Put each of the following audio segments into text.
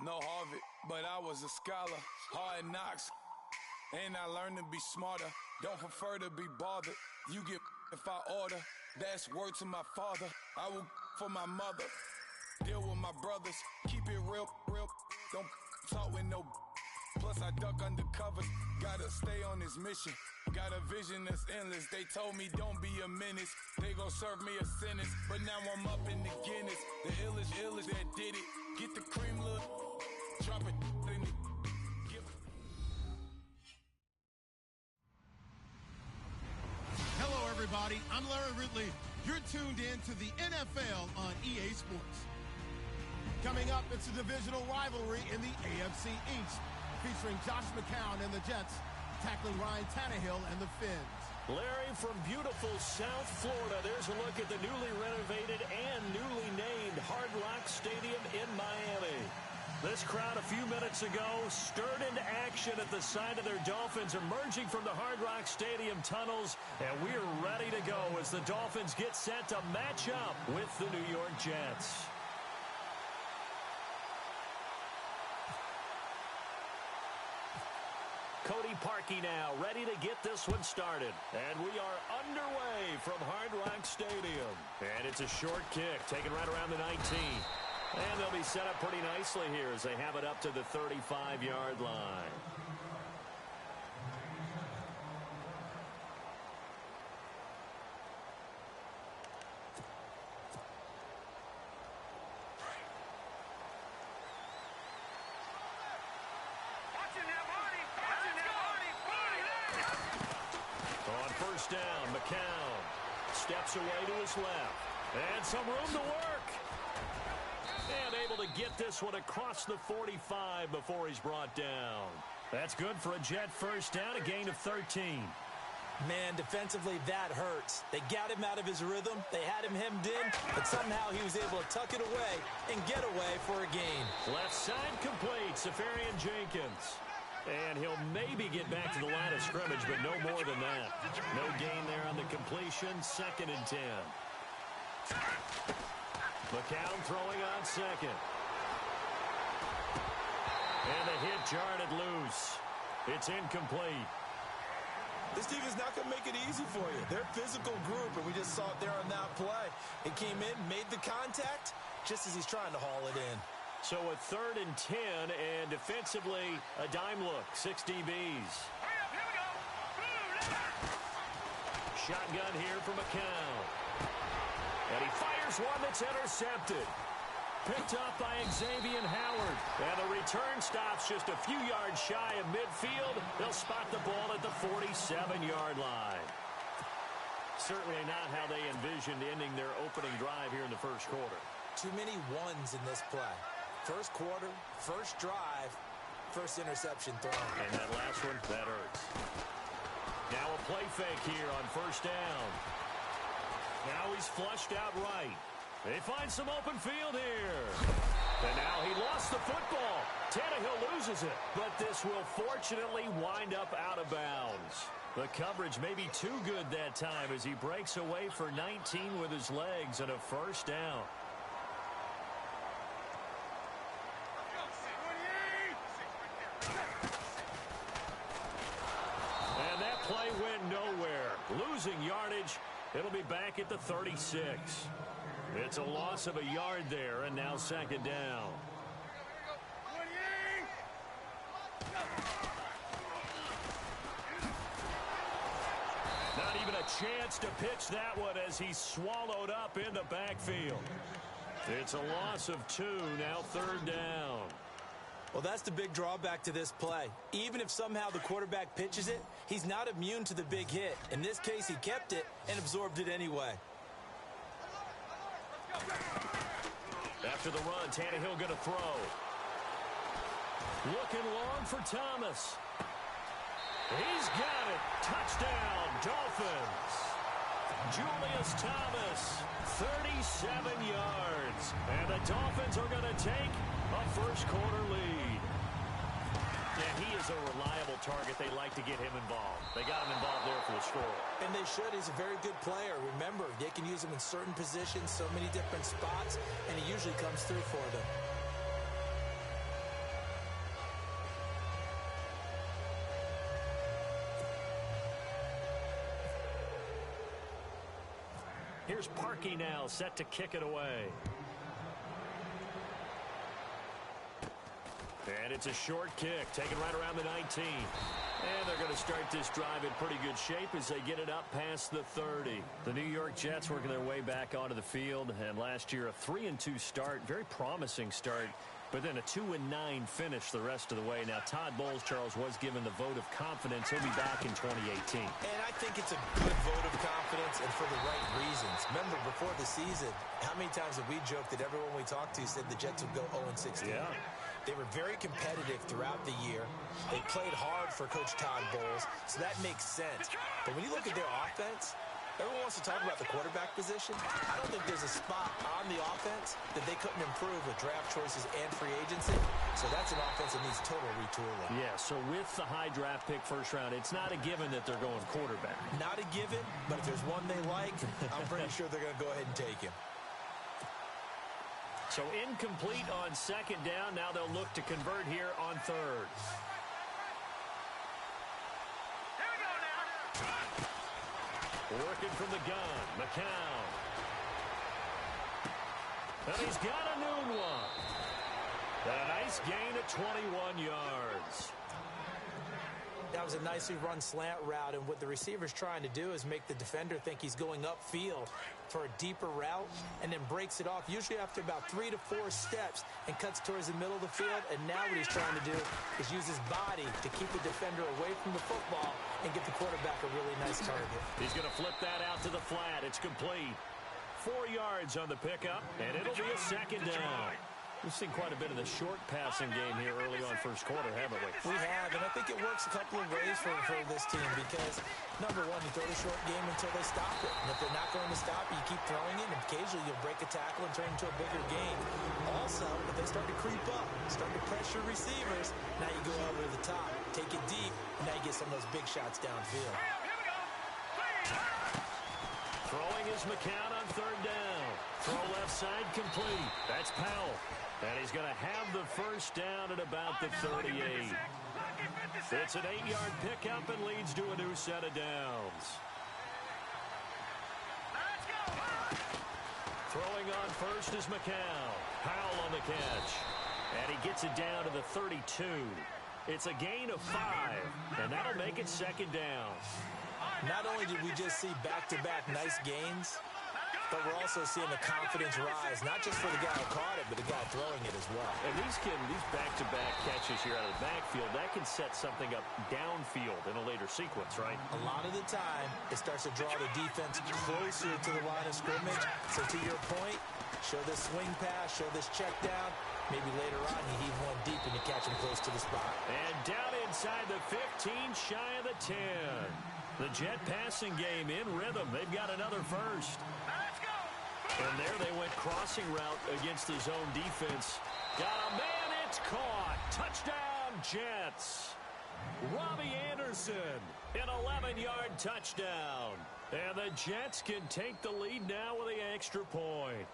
No Harvard, but I was a scholar. Hard knocks, and I learned to be smarter. Don't prefer to be bothered. You get if I order. That's word to my father. I will for my mother. Deal with my brothers. Keep it real. Don't talk with no. Plus I duck undercover. Gotta stay on this mission. Got a vision that's endless. They told me don't be a menace. They gon' serve me a sentence. But now I'm up in the Guinness. The illest that did it. Get the cream look. Drop it in the Hello, everybody. I'm Larry Ridley. You're tuned in to the NFL on EA Sports. Coming up, it's a divisional rivalry in the AFC East, featuring Josh McCown and the Jets tackling Ryan Tannehill and the Finns. Larry, from beautiful South Florida, there's a look at the newly renovated and newly named Hard Rock Stadium in Miami. This crowd a few minutes ago stirred into action at the side of their Dolphins emerging from the Hard Rock Stadium tunnels, and we're ready to go as the Dolphins get set to match up with the New York Jets. Cody Parkey now ready to get this one started. And we are underway from Hard Rock Stadium. And it's a short kick taken right around the 19. And they'll be set up pretty nicely here as they have it up to the 35-yard line. On first down, McCown steps away to his left. And some room to work. And able to get this one across the 45 before he's brought down. That's good for a Jet first down, a gain of 13. Man, defensively, that hurts. They got him out of his rhythm. They had him hemmed in, but somehow he was able to tuck it away and get away for a gain. Left side complete, Safarian Jenkins. And he'll maybe get back to the line of scrimmage, but no more than that. No gain there on the completion, 2nd and 10. McCown throwing on second. And the hit jarred it loose. It's incomplete. This team is not going to make it easy for you. They're a physical group, and we just saw it there on that play. It came in, made the contact, just as he's trying to haul it in. So a 3rd and 10, and defensively, a dime look, 6 DBs. Shotgun here for McCown. And he fires one that's intercepted. Picked up by Xavier Howard. And the return stops just a few yards shy of midfield. They'll spot the ball at the 47-yard line. Certainly not how they envisioned ending their opening drive here in the first quarter. Too many ones in this play. First quarter, first drive, first interception thrown. And that last one, that hurts. Now a play fake here on first down. Now he's flushed out right. They find some open field here. And now he lost the football. Tannehill loses it. But this will fortunately wind up out of bounds. The coverage may be too good that time as he breaks away for 19 with his legs and a first down. And that play went nowhere. Losing yardage. It'll be back at the 36. It's a loss of a yard there, and now 2nd down. Not even a chance to pitch that one as he's swallowed up in the backfield. It's a loss of 2, now 3rd down. Well, that's the big drawback to this play. Even if somehow the quarterback pitches it, he's not immune to the big hit. In this case, he kept it and absorbed it anyway. After the run, Tannehill going to throw. Looking long for Thomas. He's got it. Touchdown, Dolphins. Julius Thomas, 37 yards. And the Dolphins are going to take a first quarter lead. Yeah, he is a reliable target. They like to get him involved. They got him involved there for the score. And they should. He's a very good player. Remember, they can use him in certain positions, so many different spots, and he usually comes through for them. Here's Parkey now, set to kick it away. And it's a short kick, taken right around the 19. And they're going to start this drive in pretty good shape as they get it up past the 30. The New York Jets working their way back onto the field. And last year, a 3-2 start, very promising start. But then a 2-9 finish the rest of the way. Now, Todd Bowles, Charles, was given the vote of confidence. He'll be back in 2018. And I think it's a good vote of confidence and for the right reasons. Remember, before the season, how many times have we joked that everyone we talked to said the Jets would go 0-16? Yeah. They were very competitive throughout the year. They played hard for Coach Todd Bowles, so that makes sense. But when you look at their offense, everyone wants to talk about the quarterback position. I don't think there's a spot on the offense that they couldn't improve with draft choices and free agency. So that's an offense that needs total retooling. Yeah, so with the high draft pick first round, it's not a given that they're going quarterback. Not a given, but if there's one they like, I'm pretty sure they're going to go ahead and take him. So incomplete on second down. Now they'll look to convert here on third. Here we go now. Working from the gun, McCown. And he's got a noon one. And a nice gain at 21 yards. That was a nicely run slant route, and what the receiver's trying to do is make the defender think he's going upfield for a deeper route and then breaks it off, usually after about 3 to 4 steps, and cuts towards the middle of the field. And now what he's trying to do is use his body to keep the defender away from the football and get the quarterback a really nice target. He's going to flip that out to the flat. It's complete. 4 yards on the pickup, and it'll be a second down. We've seen quite a bit of the short passing game here early on first quarter, haven't we? We have, and I think it works a couple of ways for this team because, number one, you throw the short game until they stop it. And if they're not going to stop it, you keep throwing it, and occasionally you'll break a tackle and turn it into a bigger game. Also, if they start to creep up, start to pressure receivers, now you go over to the top, take it deep, and now you get some of those big shots downfield. Throwing is McCown on third down. Throw left side complete. That's Powell. And he's going to have the first down at about the 38. It's an 8-yard pickup and leads to a new set of downs. Throwing on first is McCown. Powell on the catch. And he gets it down to the 32. It's a gain of 5, and that'll make it second down. Not only did we just see back-to-back nice gains, but we're also seeing the confidence rise, not just for the guy who caught it, but the guy throwing it as well. And these back-to-back catches here out of the backfield, that can set something up downfield in a later sequence, right? A lot of the time, it starts to draw the defense closer to the line of scrimmage. So to your point, show this swing pass, show this check down. Maybe later on, you heave one deep and you catch him close to the spot. And down inside the 15, shy of the 10. The Jet passing game in rhythm. They've got another first. And there they went crossing route against the zone defense. Got a man, it's caught. Touchdown, Jets. Robbie Anderson, an 11-yard touchdown. And the Jets can take the lead now with the extra point.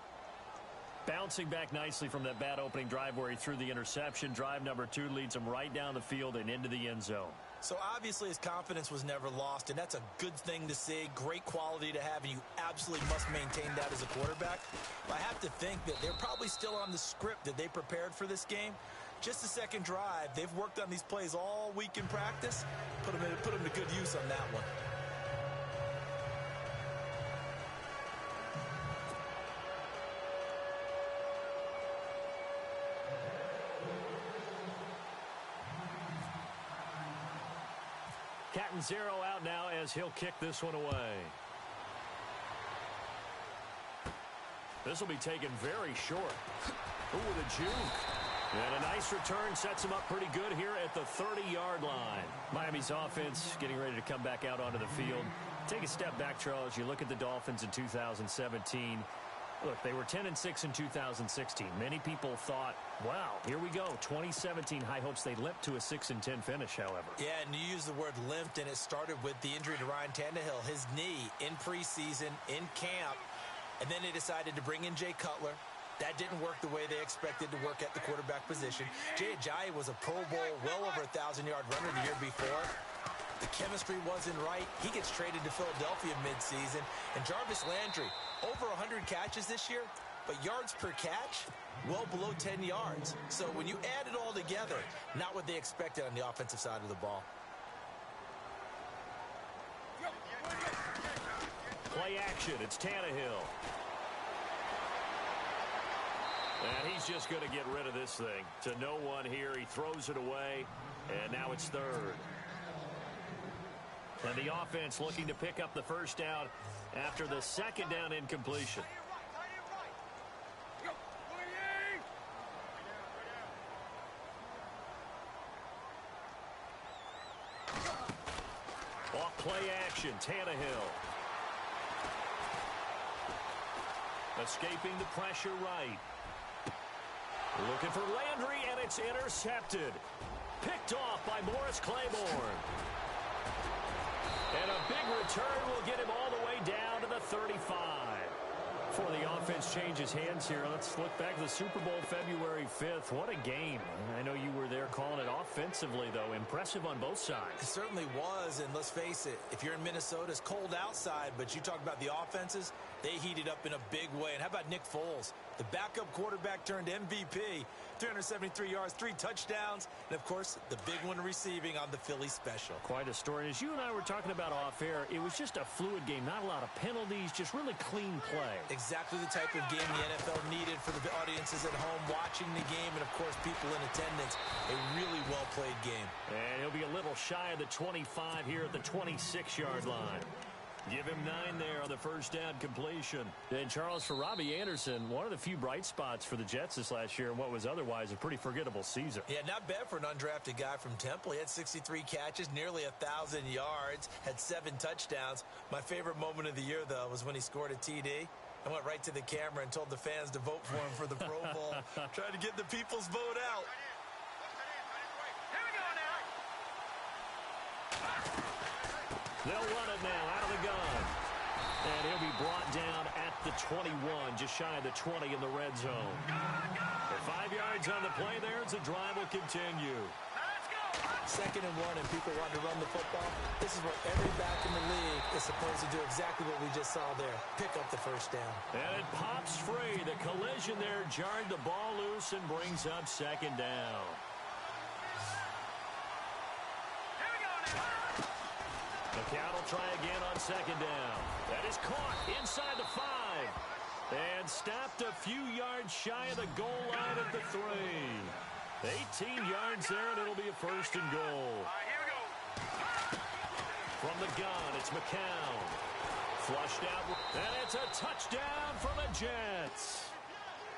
Bouncing back nicely from that bad opening drive where he threw the interception. Drive number 2 leads him right down the field and into the end zone. So obviously his confidence was never lost, and that's a good thing to see. Great quality to have, and you absolutely must maintain that as a quarterback. But I have to think that they're probably still on the script that they prepared for this game. Just the second drive, they've worked on these plays all week in practice. Put them to good use on that one. Catanzaro out now as he'll kick this one away. This will be taken very short. Ooh, with a juke. And a nice return sets him up pretty good here at the 30-yard line. Miami's offense getting ready to come back out onto the field. Take a step back, Charles. You look at the Dolphins in 2017. Look, they were 10-6 in 2016. Many people thought, wow, here we go. 2017 high hopes. They limped to a 6-10 finish, however. Yeah, and you use the word limped, and it started with the injury to Ryan Tannehill. His knee in preseason, in camp, and then they decided to bring in Jay Cutler. That didn't work the way they expected to work at the quarterback position. Jay Ajayi was a Pro Bowl, well over 1,000-yard runner the year before. The chemistry wasn't right. He gets traded to Philadelphia midseason. And Jarvis Landry, over 100 catches this year, but yards per catch, well below 10 yards. So when you add it all together, not what they expected on the offensive side of the ball. Play action. It's Tannehill. And he's just going to get rid of this thing. To no one here. He throws it away. And now it's third. And the offense looking to pick up the first down after the second down incompletion. Off play action. Tannehill. Escaping the pressure right. Looking for Landry, and it's intercepted. Picked off by Morris Claiborne. And a big return will get him all the way down to the 35. Before the offense changes hands here, let's look back to the Super Bowl February 5th. What a game. I know you were there calling it offensively, though. Impressive on both sides. It certainly was, and let's face it, if you're in Minnesota, it's cold outside, but you talk about the offenses, they heated up in a big way. And how about Nick Foles? The backup quarterback turned MVP, 373 yards, 3 touchdowns, and, of course, the big one receiving on the Philly special. Quite a story. As you and I were talking about off air, it was just a fluid game, not a lot of penalties, just really clean play. Exactly the type of game the NFL needed for the audiences at home watching the game and, of course, people in attendance. A really well-played game. And he'll be a little shy of the 25 here at the 26-yard line. Give him 9 there on the first down completion. And Charles, for Robbie Anderson, one of the few bright spots for the Jets this last year in what was otherwise a pretty forgettable season. Yeah, not bad for an undrafted guy from Temple. He had 63 catches, nearly 1,000 yards, had 7 touchdowns. My favorite moment of the year, though, was when he scored a TD. I went right to the camera and told the fans to vote for him for the Pro Bowl. Trying to get the people's vote out. Here we go now. They'll run it now out of the gun. And he'll be brought down at the 21, just shy of the 20 in the red zone. For 5 yards on the play there as the drive will continue. Second and 1, and people want to run the football. This is where every back in the league is supposed to do exactly what we just saw there. Pick up the first down. And it pops free. The collision there jarred the ball loose and brings up second down. The count will try again on second down. That is caught inside the 5. And stopped a few yards shy of the goal line at the 3. 18 yards there, and it'll be a first and goal. Here we go. From the gun, it's McCown. Flushed out, and it's a touchdown for the Jets.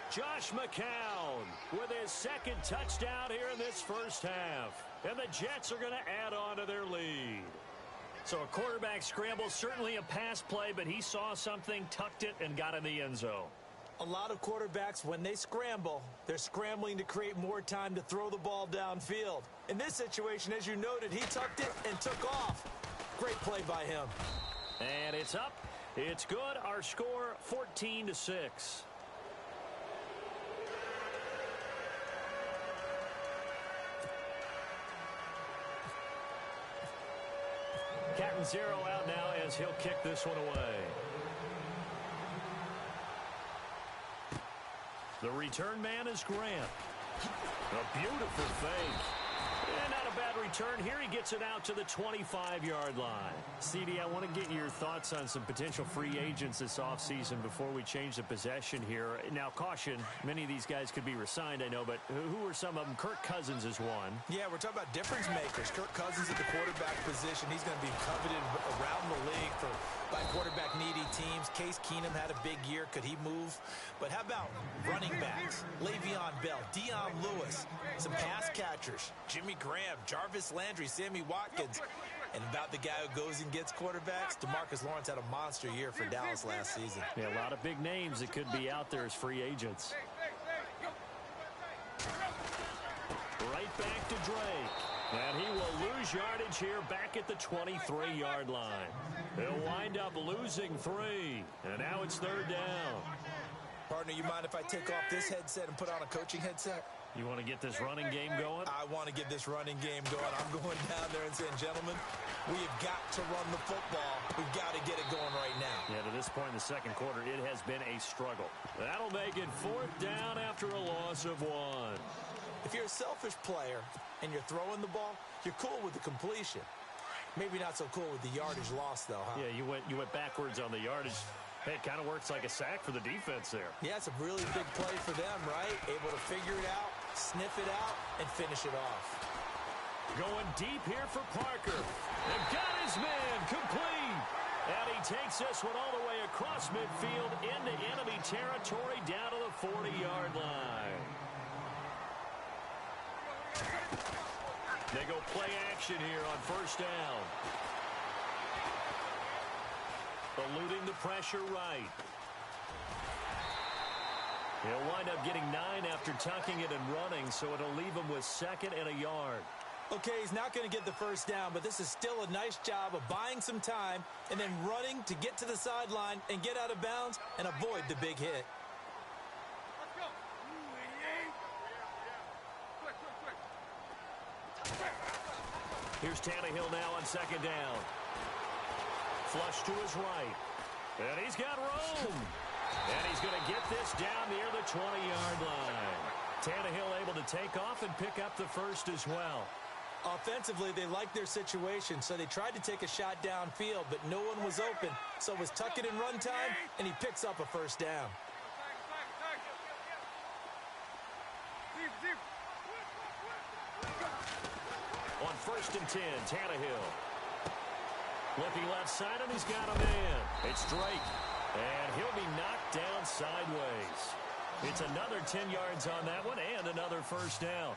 Josh McCown with his second touchdown here in this first half. And the Jets are going to add on to their lead. So a quarterback scramble, certainly a pass play, but he saw something, tucked it, and got in the end zone. A lot of quarterbacks, when they scramble, they're scrambling to create more time to throw the ball downfield. In this situation, as you noted, he tucked it and took off. Great play by him. And it's up. It's good. Our score, 14-6. Captain Zero out now as he'll kick this one away. The return man is Grant. A beautiful fake. And not a bad return. Here he gets it out to the 25-yard line. CD, I want to get your thoughts on some potential free agents this offseason before we change the possession here. Now, caution, many of these guys could be re-signed, I know, but who are some of them? Kirk Cousins is one. Yeah, we're talking about difference makers. Kirk Cousins at the quarterback position. He's going to be coveted around the league by quarterback-needy teams. Case Keenum had a big year. Could he move? But how about running backs? Le'Veon Bell, Dion Lewis, some pass catchers, Jimmy Graham, Jarvis Landry, Sammy Watkins. And about the guy who goes and gets quarterbacks, DeMarcus Lawrence had a monster year for Dallas last season. Yeah, a lot of big names that could be out there as free agents. Right back to Drake. And he will lose yardage here back at the 23-yard line. He'll wind up losing 3. And now it's third down. Partner, you mind if I take off this headset and put on a coaching headset? You want to get this running game going? I want to get this running game going. I'm going down there and saying, gentlemen, we have got to run the football. We've got to get it going right now. Yeah, to this point in the second quarter, it has been a struggle. That'll make it 4th down after a loss of 1. If you're a selfish player and you're throwing the ball, you're cool with the completion. Maybe not so cool with the yardage loss, though, huh? Yeah, you went backwards on the yardage. Hey, it kind of works like a sack for the defense there. Yeah, it's a really big play for them, right? Able to figure it out, sniff it out, and finish it off. Going deep here for Parker. And got his man complete. And he takes this one all the way across midfield into enemy territory down to the 40-yard line. They go play action here on 1st down. Eluding the pressure right. He'll wind up getting 9 after tucking it and running, so it'll leave him with 2nd and a yard. Okay, he's not going to get the 1st down, but this is still a nice job of buying some time and then running to get to the sideline and get out of bounds and avoid the big hit. Here's Tannehill now on 2nd down. Flush to his right. And he's got room. And he's going to get this down near the 20-yard line. Tannehill able to take off and pick up the 1st as well. Offensively, they liked their situation, so they tried to take a shot downfield, but no one was open. So it was tuck it in run time, and he picks up a 1st down. On 1st and 10, Tannehill. Looking left side, and he's got a man. It's Drake. And he'll be knocked down sideways. It's another 10 yards on that one and another 1st down.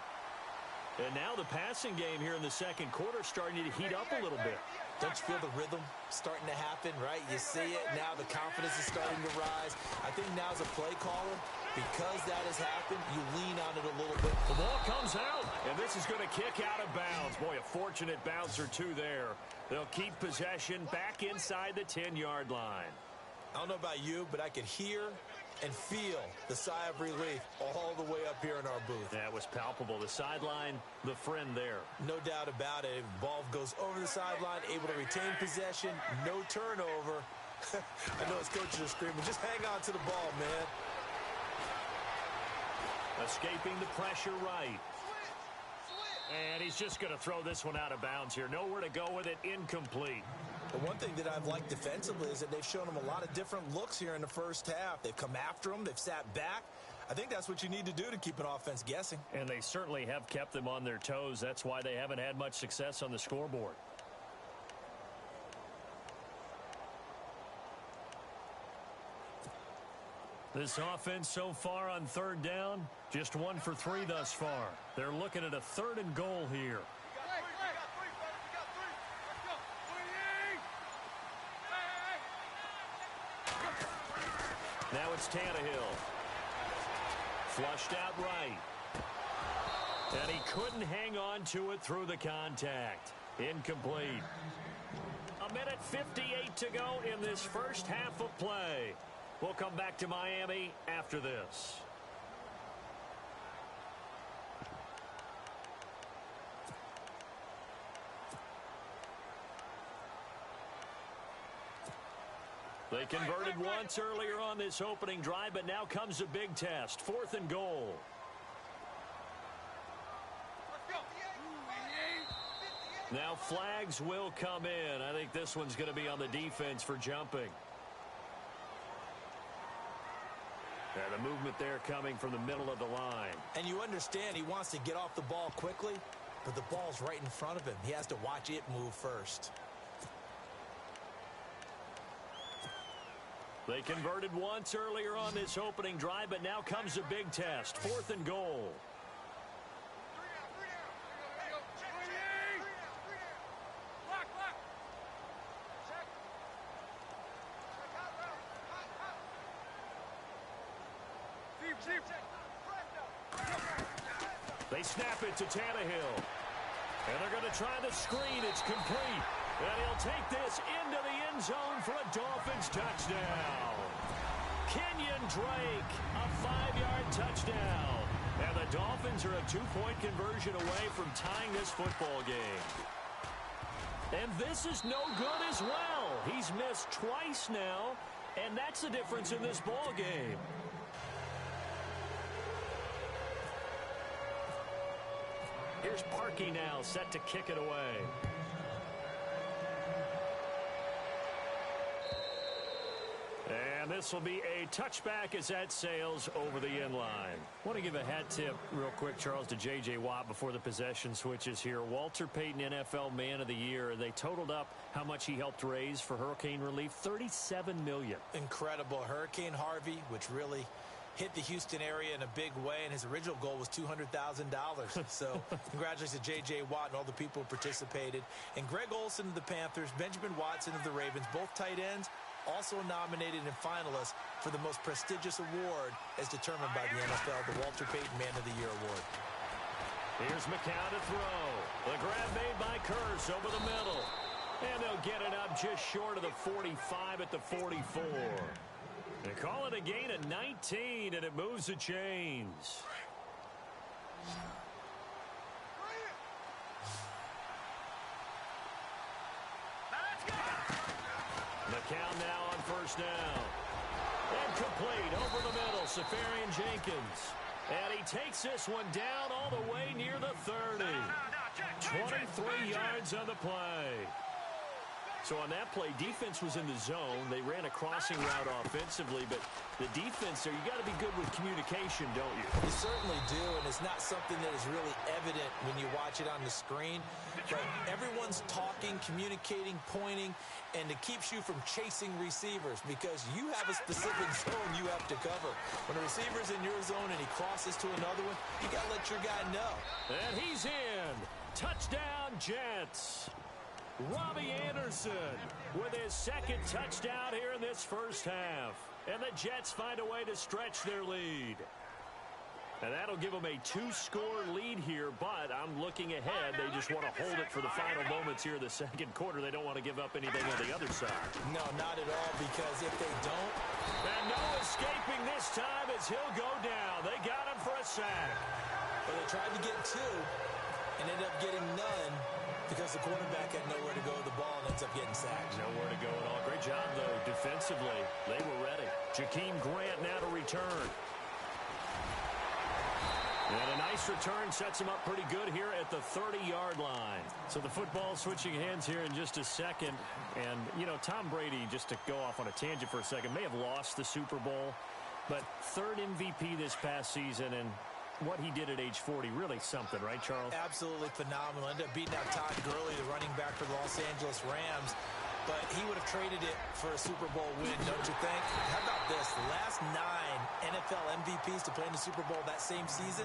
And now the passing game here in the second quarter starting to heat up a little bit. Don't you feel the rhythm starting to happen, right? You see it. Now the confidence is starting to rise. I think now's a play caller. Because that has happened, you lean on it a little bit. The ball comes out, and this is going to kick out of bounds. Boy, a fortunate bounce or two there. They'll keep possession back inside the 10-yard line. I don't know about you, but I could hear and feel the sigh of relief all the way up here in our booth. That was palpable. The sideline, the friend there. No doubt about it. Ball goes over the sideline, able to retain possession, no turnover. I know his coaches are screaming, just hang on to the ball, man. Escaping the pressure right. And he's just going to throw this one out of bounds here. Nowhere to go with it. Incomplete. The one thing that I've liked defensively is that they've shown him a lot of different looks here in the 1st half. They've come after him. They've sat back. I think that's what you need to do to keep an offense guessing. And they certainly have kept them on their toes. That's why they haven't had much success on the scoreboard. This offense so far on 3rd down, just 1 for 3 thus far. They're looking at a 3rd and goal here. Now it's Tannehill. Flushed out right. And he couldn't hang on to it through the contact. Incomplete. 1:58 to go in this 1st half of play. We'll come back to Miami after this. They converted once earlier on this opening drive, but now comes a big test. 4th and goal. Now flags will come in. I think this one's going to be on the defense for jumping. The movement there coming from the middle of the line. And you understand he wants to get off the ball quickly, but the ball's right in front of him. He has to watch it move first. They converted once earlier on this opening drive, but now comes a big test. 4th and goal. They snap it to Tannehill. And they're going to try the screen. It's complete. And he'll take this into the end zone for a Dolphins touchdown. Kenyon Drake, a 5-yard touchdown. And the Dolphins are a 2-point conversion away from tying this football game. And this is no good as well. He's missed twice now, and that's the difference in this ball game. Here's Parkey now, set to kick it away. And this will be a touchback as that sails over the end line. I want to give a hat tip real quick, Charles, to J.J. Watt before the possession switches here. Walter Payton, NFL Man of the Year. They totaled up how much he helped raise for hurricane relief, $37 million. Incredible. Hurricane Harvey, which really hit the Houston area in a big way, and his original goal was $200,000. So congratulations to J.J. Watt and all the people who participated. And Greg Olsen of the Panthers, Benjamin Watson of the Ravens, both tight ends, also nominated and finalists for the most prestigious award as determined by the NFL, the Walter Payton Man of the Year Award. Here's McCown to throw. The grab made by Kearse over the middle. And they'll get it up just short of the 45 at the 44. They call it a gain of 19, and it moves the chains. McCown now on first down. And complete over the middle, Safarian Jenkins. And he takes this one down all the way near the 30. 23 yards on the play. So on that play, defense was in the zone. They ran a crossing route offensively, but the defense there, you got to be good with communication, don't you? You certainly do, and it's not something that is really evident when you watch it on the screen. But everyone's talking, communicating, pointing, and it keeps you from chasing receivers because you have a specific zone you have to cover. When a receiver's in your zone and he crosses to another one, you got to let your guy know. And he's in. Touchdown, Jets. Robbie Anderson with his second touchdown here in this first half. And the Jets find a way to stretch their lead. And that'll give them a 2-score lead here, but I'm looking ahead. They just want to hold it for the final moments here in the second quarter. They don't want to give up anything on the other side. No, not at all, because if they don't... And no escaping this time as he'll go down. They got him for a sack. But they tried to get 2 and ended up getting none, because the quarterback had nowhere to go with the ball and ends up getting sacked. Nowhere to go at all. Great job, though, defensively. They were ready. Jakeem Grant now to return. And a nice return sets him up pretty good here at the 30-yard line. So the football switching hands here in just a second. And, you know, Tom Brady, just to go off on a tangent for a second, may have lost the Super Bowl, but third MVP this past season, and what he did at age 40, really something, right, Charles? Absolutely phenomenal. Ended up beating out Todd Gurley, the running back for the Los Angeles Rams. But he would have traded it for a Super Bowl win, don't you think? How about this? The last 9 NFL MVPs to play in the Super Bowl that same season,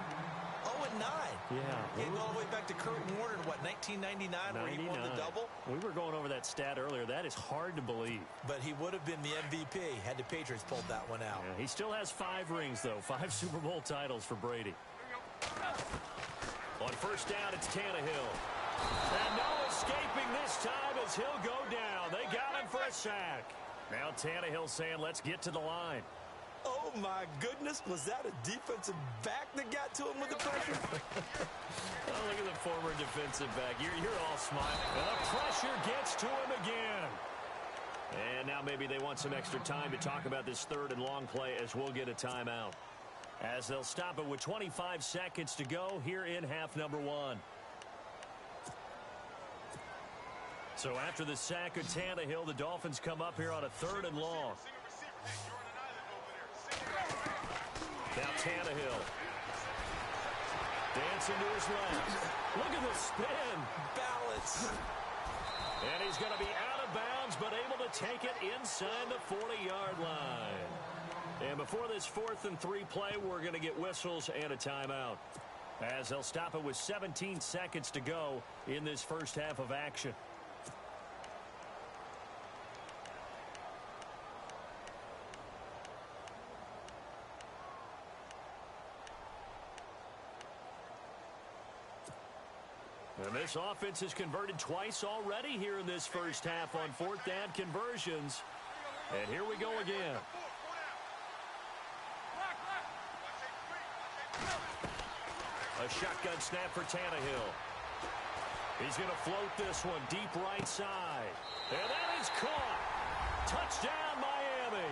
0-9. Yeah. Getting all the way back to Kurt Warner in, what, 1999, where he won the double? We were going over that stat earlier. That is hard to believe. But he would have been the MVP had the Patriots pulled that one out. Yeah, he still has 5 rings, though. 5 Super Bowl titles for Brady. On first down, it's Tannehill. And no escaping this time as he'll go down. They got him for a sack. Now Tannehill saying, let's get to the line. Oh, my goodness. Was that a defensive back that got to him with the pressure? Oh, look at the former defensive back. You're all smiling. And the pressure gets to him again. And now maybe they want some extra time to talk about this third and long play as we'll get a timeout. As they'll stop it with 25 seconds to go here in half number 1. So after the sack of Tannehill, the Dolphins come up here on a third and long. Now Tannehill. Dancing to his left. Look at the spin. Balance. And he's going to be out of bounds, but able to take it inside the 40-yard line. And before this 4th and 3 play, we're going to get whistles and a timeout. As they'll stop it with 17 seconds to go in this first half of action. And this offense has converted twice already here in this first half on 4th down conversions. And here we go again. A shotgun snap for Tannehill. He's going to float this one deep right side. And that is caught. Touchdown, Miami.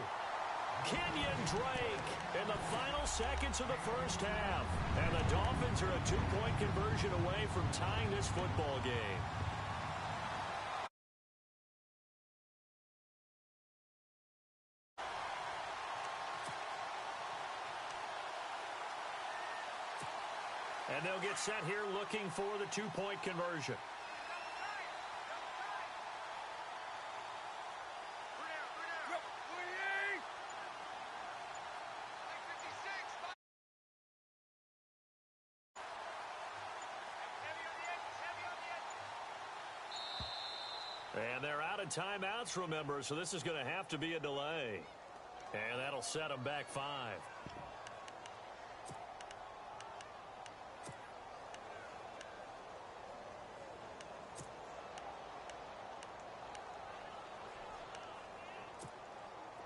Kenyon Drake in the final seconds of the first half. And the Dolphins are a 2-point conversion away from tying this football game. And they'll get set here looking for the 2-point conversion. And they're out of timeouts, remember, so this is going to have to be a delay. And that'll set them back 5.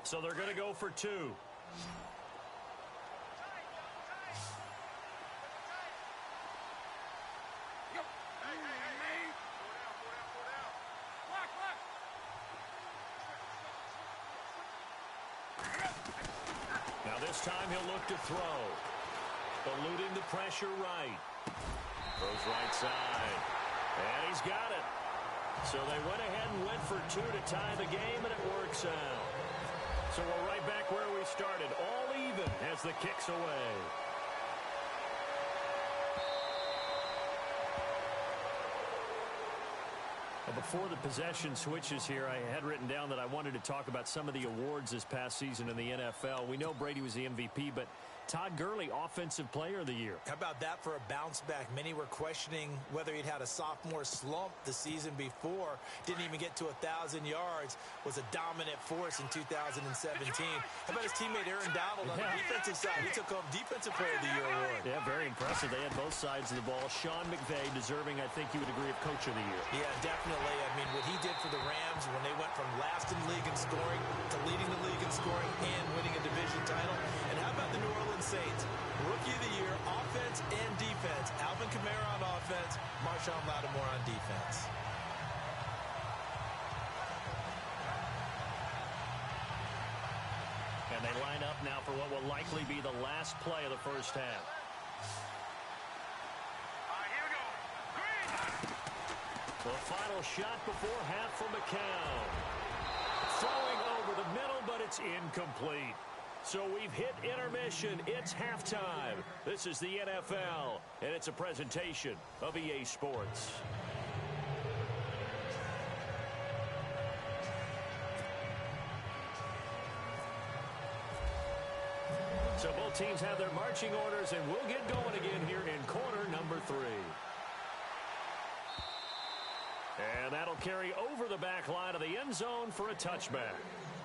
So they're going to go for 2. Now this time he'll look to throw. Eluding the pressure right. Throws right side. And he's got it. So they went ahead and went for 2 to tie the game, and it works out. So we're right back where we started, all even as the kick's away. Before the possession switches here, I had written down that I wanted to talk about some of the awards this past season in the NFL. We know Brady was the MVP, but Todd Gurley, Offensive Player of the Year. How about that for a bounce back? Many were questioning whether he'd had a sophomore slump the season before. Didn't even get to 1,000 yards. Was a dominant force in 2017. How about his teammate Aaron Donald on the defensive side? He took home Defensive Player of the Year award. Yeah, very impressive. They had both sides of the ball. Sean McVay deserving, I think you would agree, of Coach of the Year. Yeah, definitely. I mean, what he did for the Rams when they went from last in the league in scoring to leading the league in scoring and winning a division title. And how about the New Orleans Saints? Rookie of the Year, offense and defense. Alvin Kamara on offense, Marshawn Lattimore on defense. And they line up now for what will likely be the last play of the first half. Here we go. Green. The final shot before half from McCown. Throwing over the middle, but it's incomplete. So we've hit intermission. It's halftime. This is the NFL, and it's a presentation of EA Sports. So both teams have their marching orders, and we'll get going again here in quarter number 3. And that'll carry over the back line of the end zone for a touchback.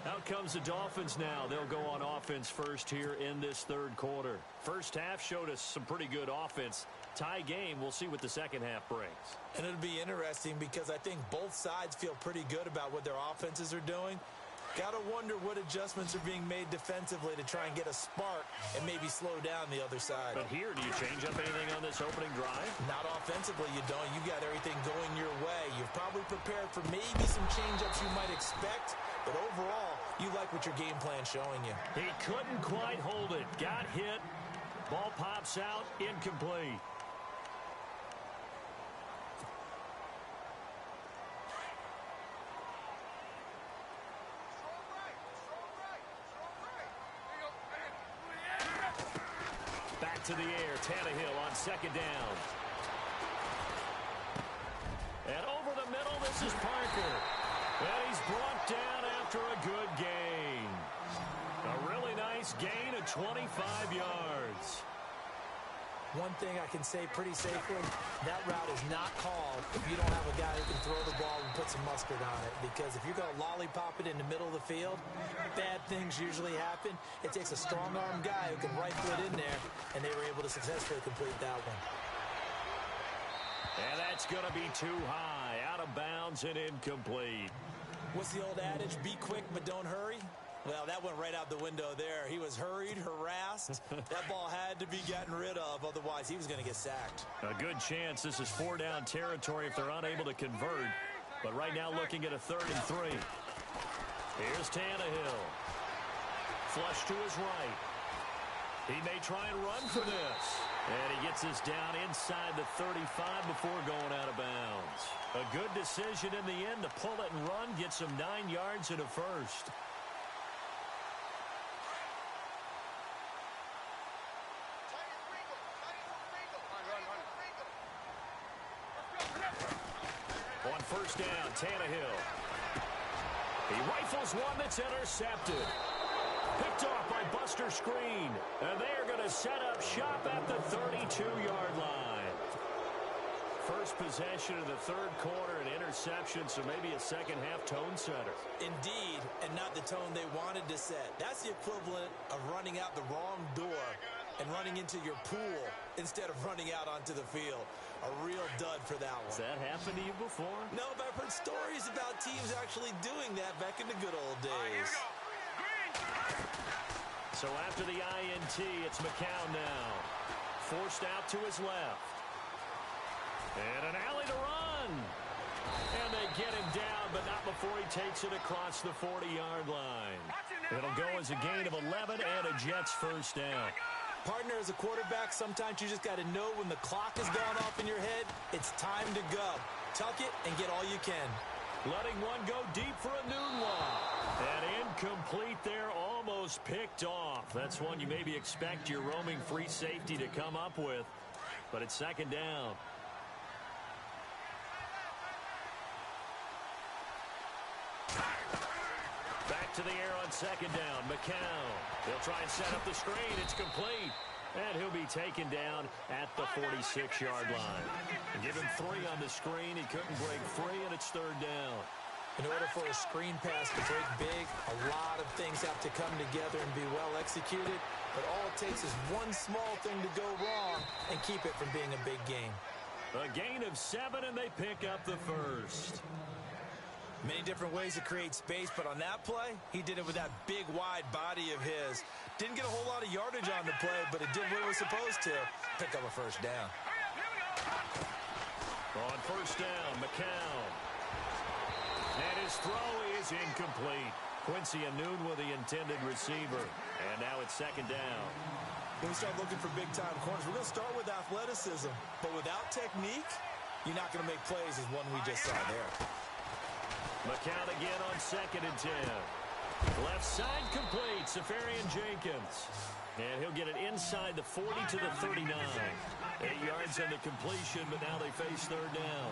Out comes the Dolphins now. They'll go on offense first here in this third quarter. First half showed us some pretty good offense. Tie game, we'll see what the second half brings. And it'll be interesting because I think both sides feel pretty good about what their offenses are doing. Got to wonder what adjustments are being made defensively to try and get a spark and maybe slow down the other side. But here, do you change up anything on this opening drive? Not offensively, you don't. You got everything going your way. You've probably prepared for maybe some change-ups you might expect, but overall, you like what your game plan's showing you. He couldn't quite hold it. Got hit. Ball pops out. Incomplete. Back to the air. Tannehill on second down. And over the middle, this is Parker. And he's brought down after a good gain. A really nice gain of 25 yards. One thing I can say pretty safely, that route is not called if you don't have a guy who can throw the ball and put some mustard on it. Because if you're going to lollipop it in the middle of the field, bad things usually happen. It takes a strong-arm guy who can rifle it in there, and they were able to successfully complete that one. And that's going to be too high, out of bounds and incomplete. What's the old adage? Be quick, but don't hurry. Well, that went right out the window there. He was hurried, harassed. That ball had to be gotten rid of, otherwise he was going to get sacked. A good chance this is 4-down territory if they're unable to convert. But right now looking at a 3rd and 3. Here's Tannehill. Flush to his right. He may try and run for this. And he gets this down inside the 35 before going out of bounds. A good decision in the end to pull it and run, gets him 9 yards and a first. On 1st down, Tannehill. He rifles one that's intercepted. Picked off by Buster Screen. And they are going to set up shop at the 32-yard line. First possession of the 3rd quarter, an interception, so maybe a second-half tone setter. Indeed, and not the tone they wanted to set. That's the equivalent of running out the wrong door and running into your pool instead of running out onto the field. A real dud for that one. Has that happened to you before? No, but I've heard stories about teams actually doing that back in the good old days. So after the INT, it's McCown now. Forced out to his left. And an alley to run. And they get him down, but not before he takes it across the 40-yard line. It'll go as a gain of 11 and a Jets first down. Partner, as a quarterback, sometimes you just got to know when the clock has gone off in your head, it's time to go. Tuck it and get all you can. Letting one go deep for a noon one. And incomplete there, almost picked off. That's one you maybe expect your roaming free safety to come up with. But it's 2nd down. Back to the air on 2nd down. McCown. He'll try and set up the screen. It's complete. And he'll be taken down at the 46-yard line. And give him 3 on the screen. He couldn't break free, and it's 3rd down. In order for a screen pass to break big, a lot of things have to come together and be well executed. But all it takes is one small thing to go wrong and keep it from being a big game. A gain of 7, and they pick up the first. Many different ways to create space, but on that play, he did it with that big, wide body of his. Didn't get a whole lot of yardage on the play, but it did what it was supposed to. Pick up a first down. On 1st down, McCown. And his throw is incomplete. Quincy Anoon with the intended receiver. And now it's 2nd down. When we start looking for big-time corners, we're going to start with athleticism. But without technique, you're not going to make plays as one we just saw there. McCown again on 2nd and 10. Left side complete, Safarian Jenkins. And he'll get it inside the 40 to the 39. 8 yards on the completion, but now they face 3rd down.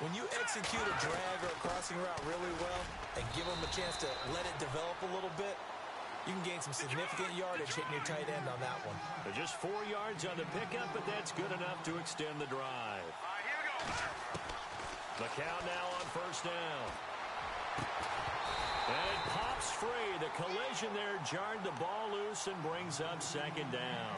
When you execute a drag or a crossing route really well and give them a chance to let it develop a little bit, you can gain some significant yardage hitting your tight end on that one. They're just 4 yards on the pickup, but that's good enough to extend the drive. McCown now on 1st down. And it pops free. The collision there jarred the ball loose and brings up 2nd down.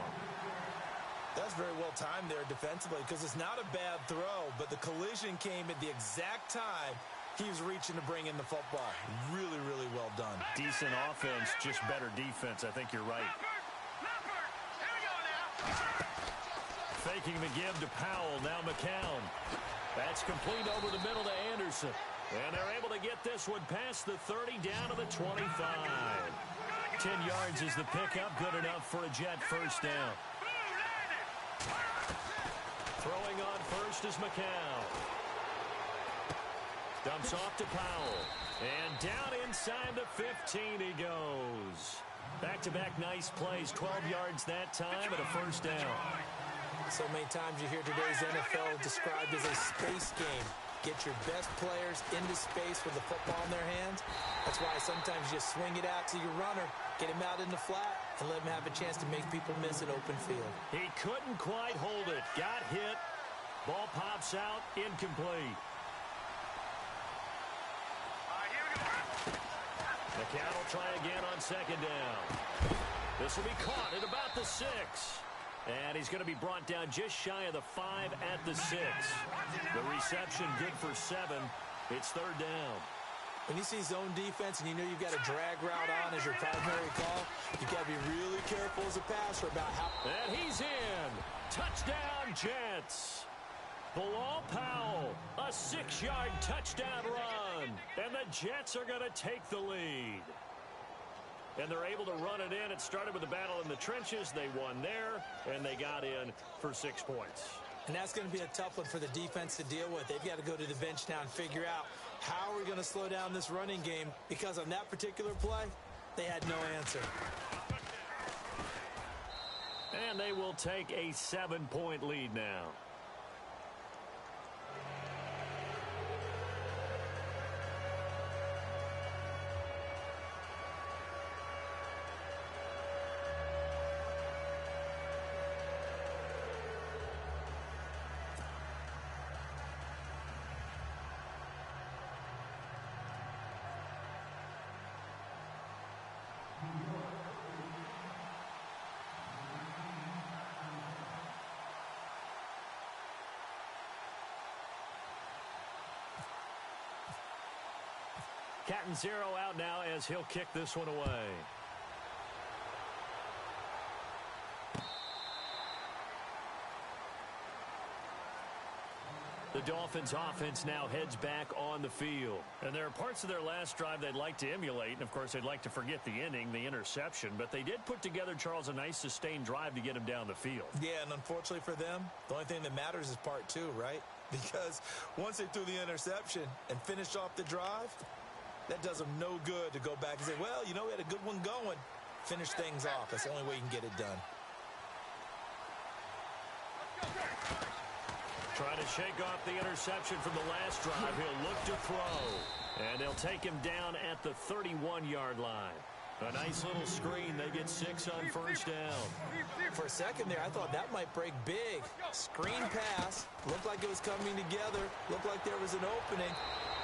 That's very well timed there defensively because it's not a bad throw, but the collision came at the exact time he was reaching to bring in the football. Really, really well done. Decent offense, just better defense. I think you're right. Faking the give to Powell. Now McCown. That's complete over the middle to Anderson. And they're able to get this one past the 30 down to the 25. 10 yards is the pickup. Good enough for a Jet first down. Throwing on first is McCown. Dumps off to Powell. And down inside the 15 he goes. Back-to-back nice plays. 12 yards that time and a first down. So many times you hear today's NFL described as a space game. Get your best players into space with the football in their hands. That's why sometimes you just swing it out to your runner, get him out in the flat, and let him have a chance to make people miss an open field. He couldn't quite hold it. Got hit. Ball pops out. Incomplete. McCown will try again on 2nd down. This will be caught at about the 6. And he's going to be brought down just shy of the 5 at the 6. The reception good for 7. It's 3rd down. When you see zone defense and you know you've got a drag route on as your primary call, you've got to be really careful as a passer about how... And he's in. Touchdown, Jets. Bilal Powell, a 6-yard touchdown run. And the Jets are going to take the lead. And they're able to run it in. It started with a battle in the trenches. They won there, and they got in for 6 points. And that's going to be a tough one for the defense to deal with. They've got to go to the bench now and figure out how are we going to slow down this running game, because on that particular play, they had no answer. And they will take a 7-point lead now. Catanzaro out now as he'll kick this one away. The Dolphins offense now heads back on the field. And there are parts of their last drive they'd like to emulate. And, of course, they'd like to forget the inning, the interception. But they did put together, Charles, a nice sustained drive to get him down the field. Yeah, and unfortunately for them, the only thing that matters is part 2, right? Because once they threw the interception and finished off the drive, that does them no good to go back and say, well, you know, we had a good one going. Finish things off. That's the only way you can get it done. Trying to shake off the interception from the last drive. He'll look to throw. And they'll take him down at the 31-yard line. A nice little screen. They get 6 on first down. For a second there, I thought that might break big. Screen pass. Looked like it was coming together. Looked like there was an opening.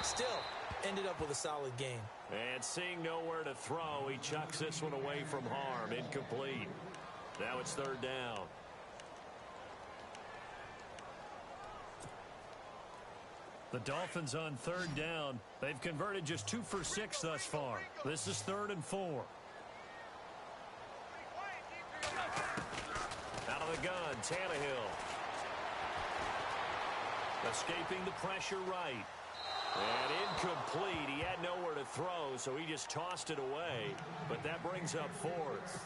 Still ended up with a solid game. And seeing nowhere to throw, he chucks this one away from harm. Incomplete. Now it's third down. The Dolphins on third down. They've converted just 2 for 6 thus far. This is 3rd and 4. Out of the gun, Tannehill. Escaping the pressure right. And incomplete. He had nowhere to throw, so he just tossed it away. But that brings up 4th.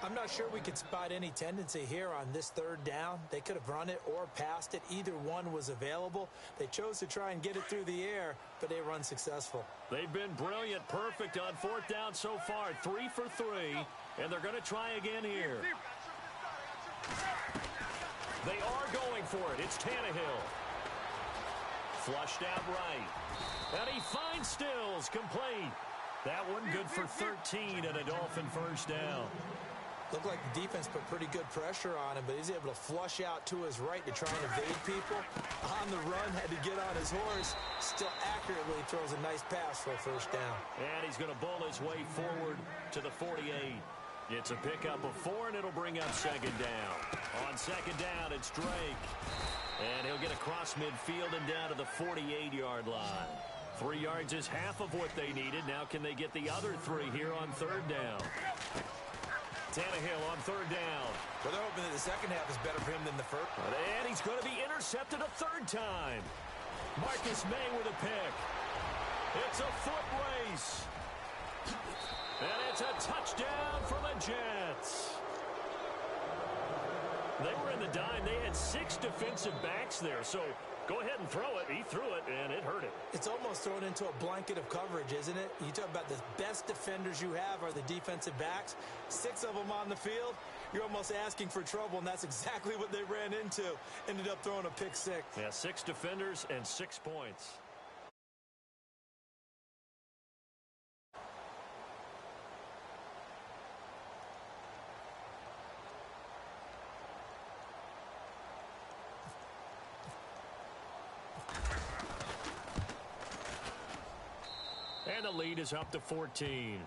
I'm not sure we could spot any tendency here on this third down. They could have run it or passed it. Either one was available. They chose to try and get it through the air, but they were unsuccessful. They've been brilliant, perfect on 4th down so far. 3 for 3, and they're going to try again here. They are going for it. It's Tannehill. Flushed out right. And he finds Stills, complete. That one good for 13 and a Dolphin first down. Looked like the defense put pretty good pressure on him, but he's able to flush out to his right to try and evade people. On the run, had to get on his horse. Still accurately throws a nice pass for a first down. And he's going to bull his way forward to the 48. It's a pickup of 4, and it'll bring up second down. On second down, it's Drake. And he'll get across midfield and down to the 48-yard line. 3 yards is half of what they needed. Now can they get the other 3 here on third down? Tannehill on third down. Well, they're hoping that the second half is better for him than the first. And he's going to be intercepted a 3rd time. Marcus May with a pick. It's a foot race. And it's a touchdown for the Jets. They were in the dime. They had 6 defensive backs there. So go ahead and throw it. He threw it, and it hurt him. It's almost thrown into a blanket of coverage, isn't it? You talk about the best defenders you have are the defensive backs. 6 of them on the field. You're almost asking for trouble, and that's exactly what they ran into. Ended up throwing a pick 6. Yeah, 6 defenders and 6 points. And the lead is up to 14.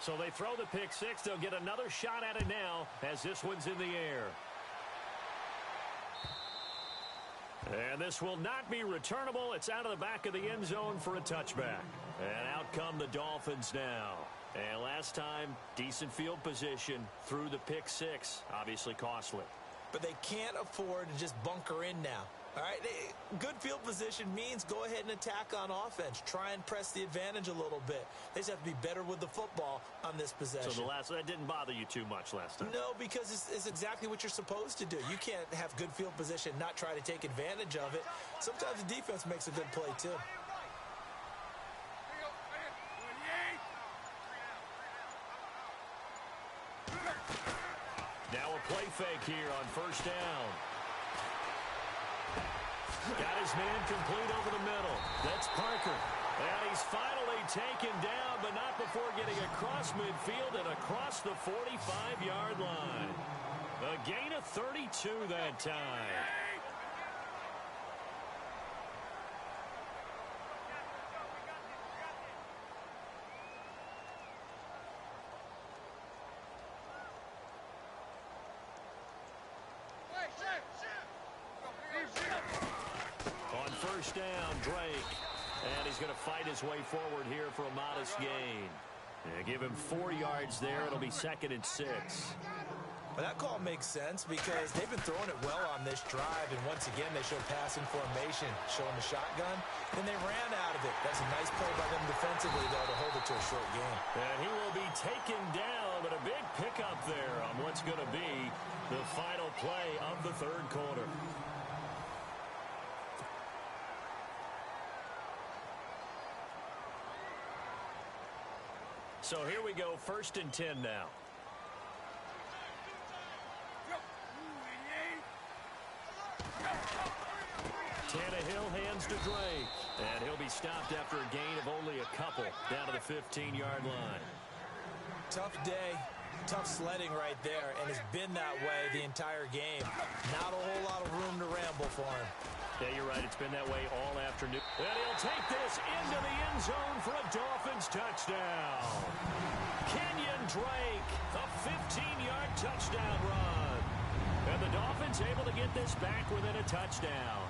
So they throw the pick six. They'll get another shot at it now as this one's in the air. And this will not be returnable. It's out of the back of the end zone for a touchback. And out come the Dolphins now. And last time, decent field position through the pick six. Obviously costly. But they can't afford to just bunker in now. All right, good field position means go ahead and attack on offense. Try and press the advantage a little bit. They just have to be better with the football on this possession. So that didn't bother you too much last time? No, because it's exactly what you're supposed to do. You can't have good field position, not try to take advantage of it. Sometimes the defense makes a good play, too. Now a play fake here on first down. Got his man complete over the middle. That's Parker. And he's finally taken down, but not before getting across midfield and across the 45-yard line. A gain of 32 that time. On first down, Drake. And he's going to fight his way forward here for a modest gain. Give him 4 yards there. It'll be 2nd and 6. Well, that call makes sense because they've been throwing it well on this drive. And once again, they show passing formation, showing the shotgun. And they ran out of it. That's a nice play by them defensively, though, to hold it to a short game. And he will be taken down, but a big pickup there on what's going to be the final play of the third quarter. So here we go, 1st and 10 now. Tannehill hands to Drake. And he'll be stopped after a gain of only a couple down to the 15-yard line. Tough day, tough sledding right there, and it's been that way the entire game. Not a whole lot of room to ramble for him. Yeah, you're right. It's been that way all afternoon. And he'll take this into the end zone for a Dolphins touchdown. Kenyon Drake, a 15-yard touchdown run. And the Dolphins able to get this back within a touchdown.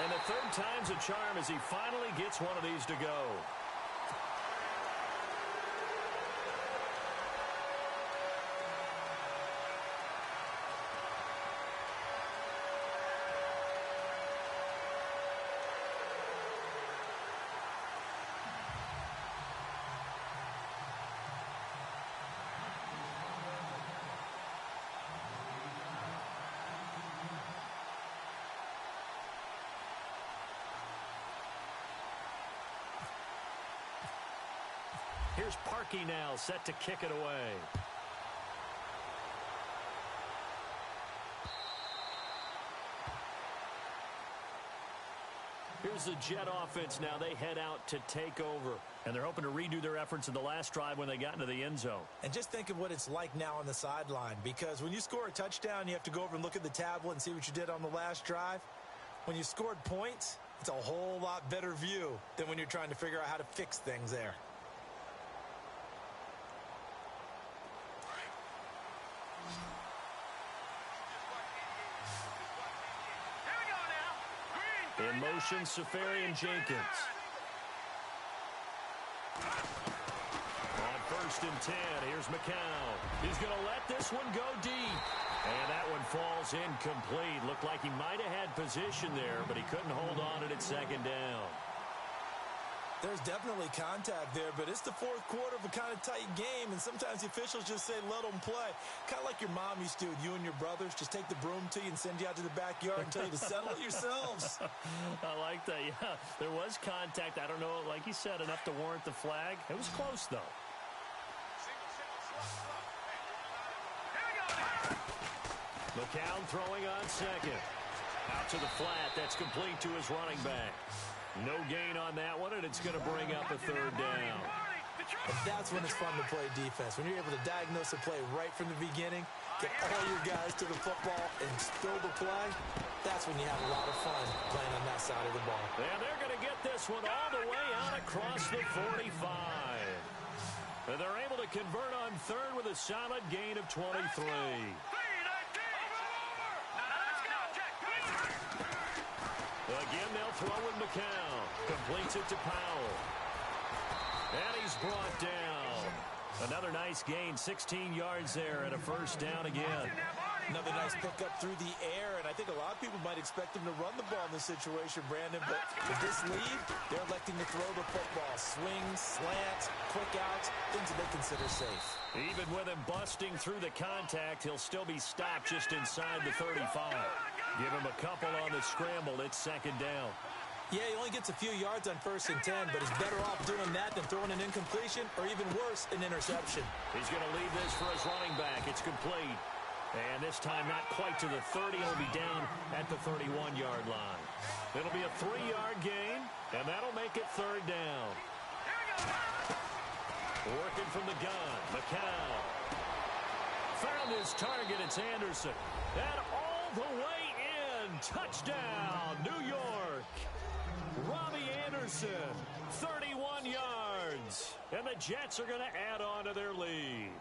And the third time's a charm as he finally gets one of these to go. Here's Parkey now, set to kick it away. Here's the Jet offense now. They head out to take over. And they're hoping to redo their efforts in the last drive when they got into the end zone. And just think of what it's like now on the sideline. Because when you score a touchdown, you have to go over and look at the tablet and see what you did on the last drive. When you scored points, it's a whole lot better view than when you're trying to figure out how to fix things there. In motion, Safarian Jenkins. On 1st and 10, here's McCown. He's going to let this one go deep. And that one falls incomplete. Looked like he might have had position there, but he couldn't hold on to it at 2nd down. There's definitely contact there, but it's the 4th quarter of a kind of tight game, and sometimes the officials just say, let them play. Kind of like your mom used to do with you and your brothers. Just take the broom to you and send you out to the backyard and tell you to settle it yourselves. I like that, yeah. There was contact. I don't know, like you said, enough to warrant the flag. It was close, though. McCown throwing on 2nd. Out to the flat. That's complete to his running back. No gain on that one, and it's going to bring up a 3rd down. And that's when it's fun to play defense. When you're able to diagnose a play right from the beginning, get all your guys to the football and throw the play, that's when you have a lot of fun playing on that side of the ball. And they're going to get this one all the way out across the 45. And they're able to convert on third with a solid gain of 23. Again, they'll throw in McCown. Completes it to Powell. And he's brought down. Another nice gain, 16 yards there and a first down again. Another nice pickup through the air, and I think a lot of people might expect him to run the ball in this situation, Brandon, but with this lead, they're electing to throw the football. Swings, slants, quick outs, things that they consider safe. Even with him busting through the contact, he'll still be stopped just inside the 35. Give him a couple on the scramble. It's second down. Yeah, he only gets a few yards on 1st and 10, but he's better off doing that than throwing an incompletion or even worse, an interception. He's going to leave this for his running back. It's complete. And this time not quite to the 30. He'll be down at the 31-yard line. It'll be a 3-yard gain, and that'll make it third down. Working from the gun, McCown. Found his target. It's Anderson. And all the way in. Touchdown, New York. Robbie Anderson, 31 yards. And the Jets are going to add on to their lead.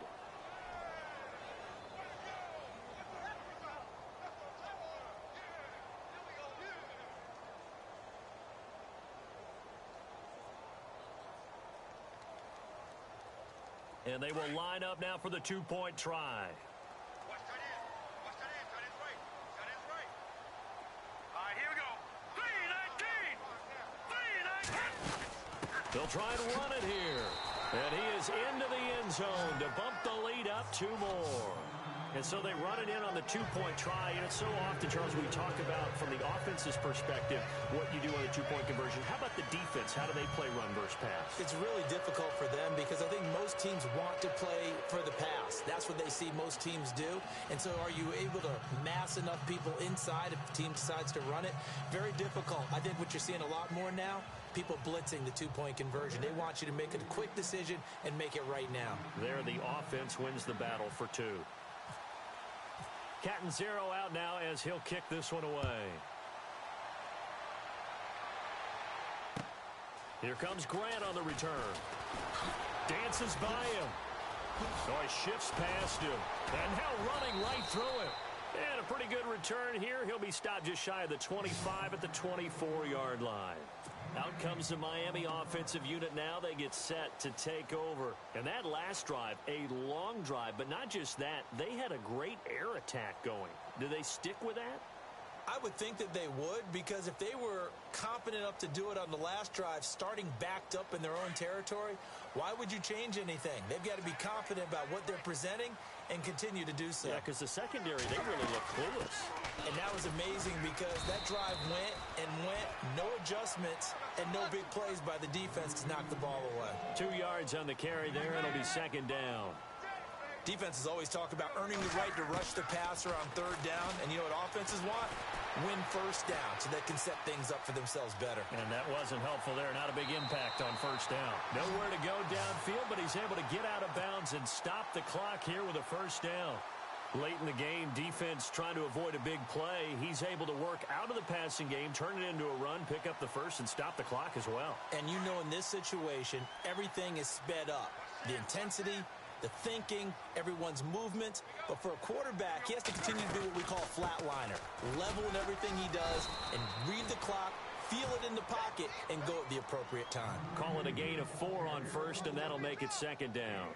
And they will line up now for the two-point try. They'll try and run it here. And he is into the end zone to bump the lead up 2 more. And so they run it in on the two-point try. And it's so often, Charles, we talk about from the offense's perspective what you do on a two-point conversion. How about the defense? How do they play run versus pass? It's really difficult for them because I think most teams want to play for the pass. That's what they see most teams do. And so are you able to mass enough people inside if the team decides to run it? Very difficult. I think what you're seeing a lot more now, people blitzing the two-point conversion. They want you to make a quick decision and make it right now. There, the offense wins the battle for 2. Cat and 0 out now as he'll kick this one away. Here comes Grant on the return. Dances by him. So he shifts past him. And now running right through him. And a pretty good return here. He'll be stopped just shy of the 25 at the 24-yard line. Out comes the Miami offensive unit now. They get set to take over. And that last drive, a long drive, but not just that. They had a great air attack going. Do they stick with that? I would think that they would, because if they were competent enough to do it on the last drive, starting backed up in their own territory, why would you change anything? They've got to be confident about what they're presenting and continue to do so. Yeah, because the secondary, they really look clueless. And that was amazing because that drive went and went, no adjustments, and no big plays by the defense to knock the ball away. 2 yards on the carry there, and it'll be second down. Defenses always talk about earning the right to rush the passer on third down, and you know what offenses want? Win first down so they can set things up for themselves better. And that wasn't helpful there. Not a big impact on first down. Nowhere to go downfield, but he's able to get out of bounds and stop the clock here with a first down. Late in the game, defense trying to avoid a big play. He's able to work out of the passing game, turn it into a run, pick up the first, and stop the clock as well. And you know in this situation, everything is sped up. The intensity, the thinking, everyone's movement. But for a quarterback, he has to continue to do what we call a flatliner. Level in everything he does and read the clock, feel it in the pocket, and go at the appropriate time. Call it a gain of 4 on first, and that'll make it second down.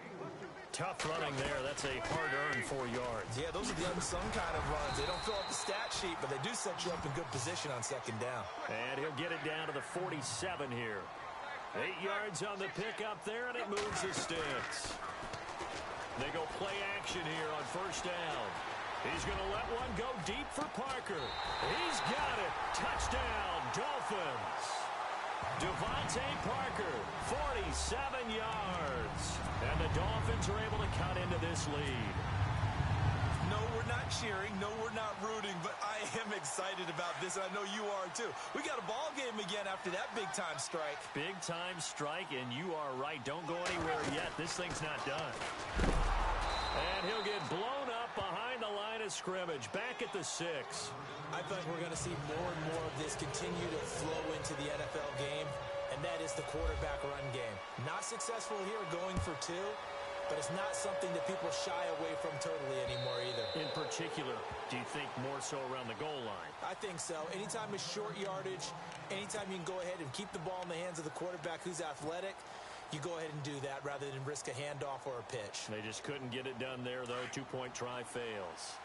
Tough running there. That's a hard-earned 4 yards. Yeah, those are the unsung kind of runs. They don't fill up the stat sheet, but they do set you up in good position on second down. And he'll get it down to the 47 here. 8 yards on the pickup there, and it moves the sticks. They go play action here on first down. He's going to let one go deep for Parker. He's got it. Touchdown, Dolphins. Devontae Parker, 47 yards. And the Dolphins are able to cut into this lead. No, we're not cheering. No, we're not rooting. But I am excited about this, and I know you are too. We got a ball game again after that big-time strike. Big-time strike, and you are right. Don't go anywhere yet. This thing's not done. And he'll get blown up behind of scrimmage, back at the 6. I think we're going to see more and more of this continue to flow into the NFL game, and that is the quarterback run game. Not successful here going for 2, but it's not something that people shy away from totally anymore either. In particular, do you think more so around the goal line? I think so. Anytime it's short yardage, anytime you can go ahead and keep the ball in the hands of the quarterback who's athletic, you go ahead and do that rather than risk a handoff or a pitch. They just couldn't get it done there, though. 2-point try fails.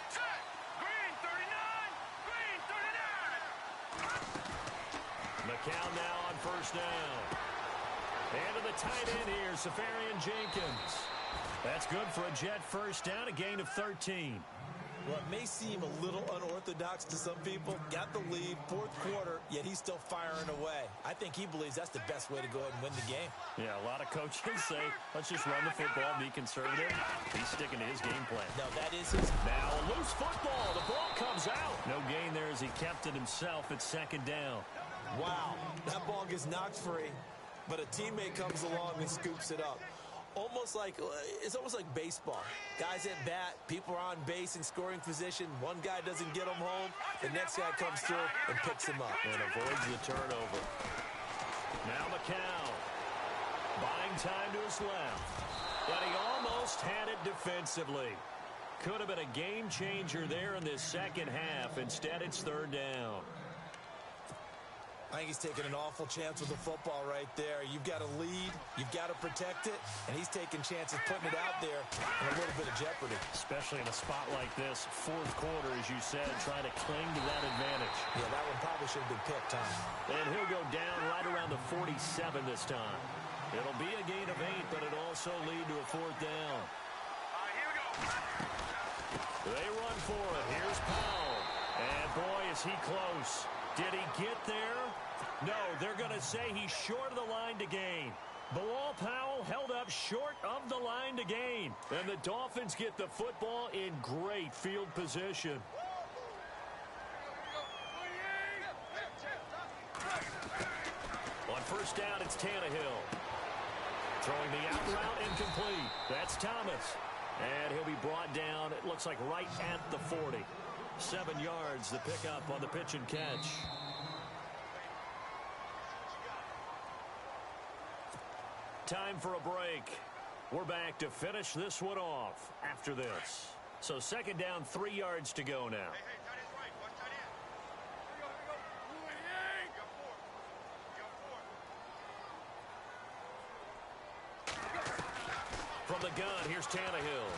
Set. Green 39. Green 39. McCown now on first down. And to the tight end here, Safarian Jenkins. That's good for a Jet first down, a gain of 13. Well, it may seem a little unorthodox to some people. Got the lead, fourth quarter, yet he's still firing away. I think he believes that's the best way to go ahead and win the game. Yeah, a lot of coaches say, let's just run the football, be conservative. He's sticking to his game plan. No, that is his. Now a loose football. The ball comes out. No gain there as he kept it himself at second down. Wow, that ball gets knocked free, but a teammate comes along and scoops it up. It's almost like baseball. Guys at bat, people are on base in scoring position. One guy doesn't get them home. The next guy comes through and picks him up. And avoids the turnover. Now McCown. Buying time to his left. But he almost had it defensively. Could have been a game changer there in this second half. Instead, it's third down. I think he's taking an awful chance with the football right there. You've got a lead, you've got to protect it, and he's taking chances putting it out there in a little bit of jeopardy. Especially in a spot like this, fourth quarter, as you said, trying to cling to that advantage. Yeah, that one probably should have been picked, huh? And he'll go down right around the 47 this time. It'll be a gain of 8, but it'll also lead to a fourth down. Here we go. They run for it. Here's Powell. And boy, is he close. Did he get there? No, they're going to say he's short of the line to gain. Bilal Powell held up short of the line to gain. And the Dolphins get the football in great field position. On first down, it's Tannehill. Throwing the out route incomplete. That's Thomas. And he'll be brought down, it looks like right at the 40. 7 yards, the pickup on the pitch and catch. Time for a break. We're back to finish this one off after this. So second down, 3 yards to go now. From the gun, here's Tannehill.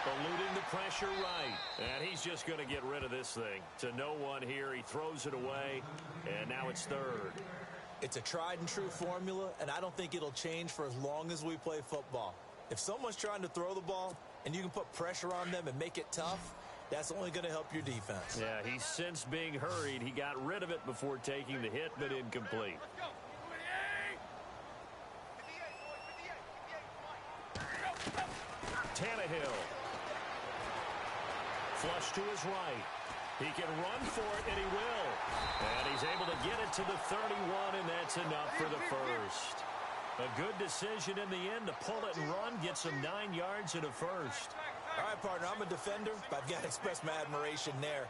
Eluding the pressure right. And he's just going to get rid of this thing. To no one here, he throws it away. And now it's third. It's a tried and true formula, and I don't think it'll change for as long as we play football. If someone's trying to throw the ball and you can put pressure on them and make it tough, that's only going to help your defense. Yeah, he's since being hurried. He got rid of it before taking the hit, but incomplete. Tannehill. Flush to his right. He can run for it, and he will. And he's able to get it to the 31, and that's enough for the first. A good decision in the end to pull it and run, get some 9 yards and a first. All right, partner, I'm a defender, but I've got to express my admiration there.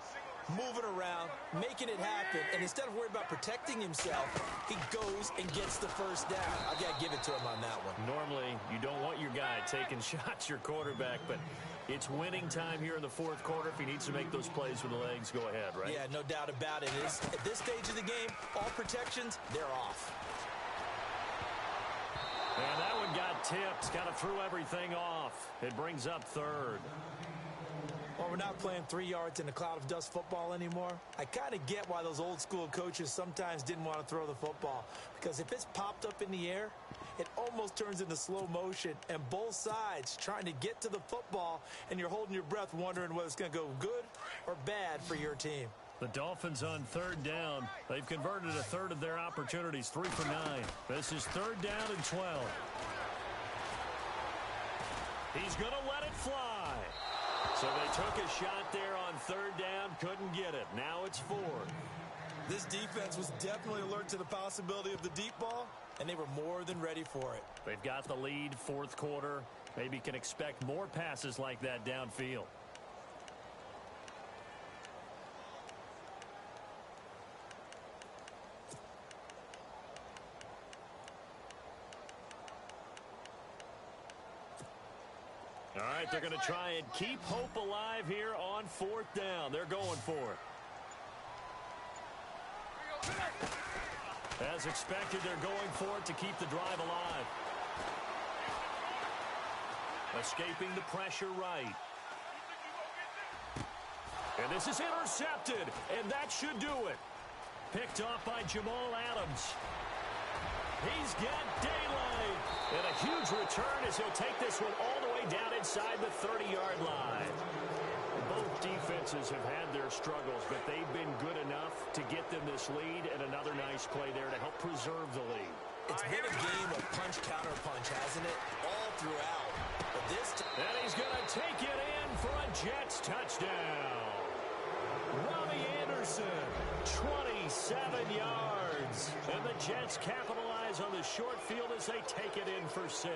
Moving around, making it happen, and instead of worrying about protecting himself, he goes and gets the first down. I've got to give it to him on that one. Normally, you don't want your guy taking shots, your quarterback, but it's winning time here in the fourth quarter. If he needs to make those plays with the legs, go ahead, right? Yeah, no doubt about it. At this stage of the game, all protections, they're off. And that one got tipped. Kind of threw everything off. It brings up third. Well, we're not playing 3 yards in a cloud of dust football anymore. I kind of get why those old school coaches sometimes didn't want to throw the football. Because if it's popped up in the air, it almost turns into slow motion. And both sides trying to get to the football, and you're holding your breath wondering whether it's going to go good or bad for your team. The Dolphins on third down. They've converted a third of their opportunities, 3 for 9. This is third down and 12. He's going to let it fly. So they took a shot there on third down, couldn't get it. Now it's 4. This defense was definitely alert to the possibility of the deep ball, and they were more than ready for it. They've got the lead, fourth quarter. Maybe can expect more passes like that downfield. All right, they're going to try and keep hope alive here on fourth down. They're going for it. As expected, they're going for it to keep the drive alive. Escaping the pressure right. And this is intercepted, and that should do it. Picked off by Jamal Adams. He's got daylight. And a huge return as he'll take this one all the way down inside the 30-yard line. Both defenses have had their struggles, but they've been good enough to get them this lead, and another nice play there to help preserve the lead. It's been a game of punch-counter-punch, hasn't it? All throughout. But this time... And he's going to take it in for a Jets touchdown. Robbie Anderson, 27 yards. And the Jets capitalize on the short field as they take it in for 6.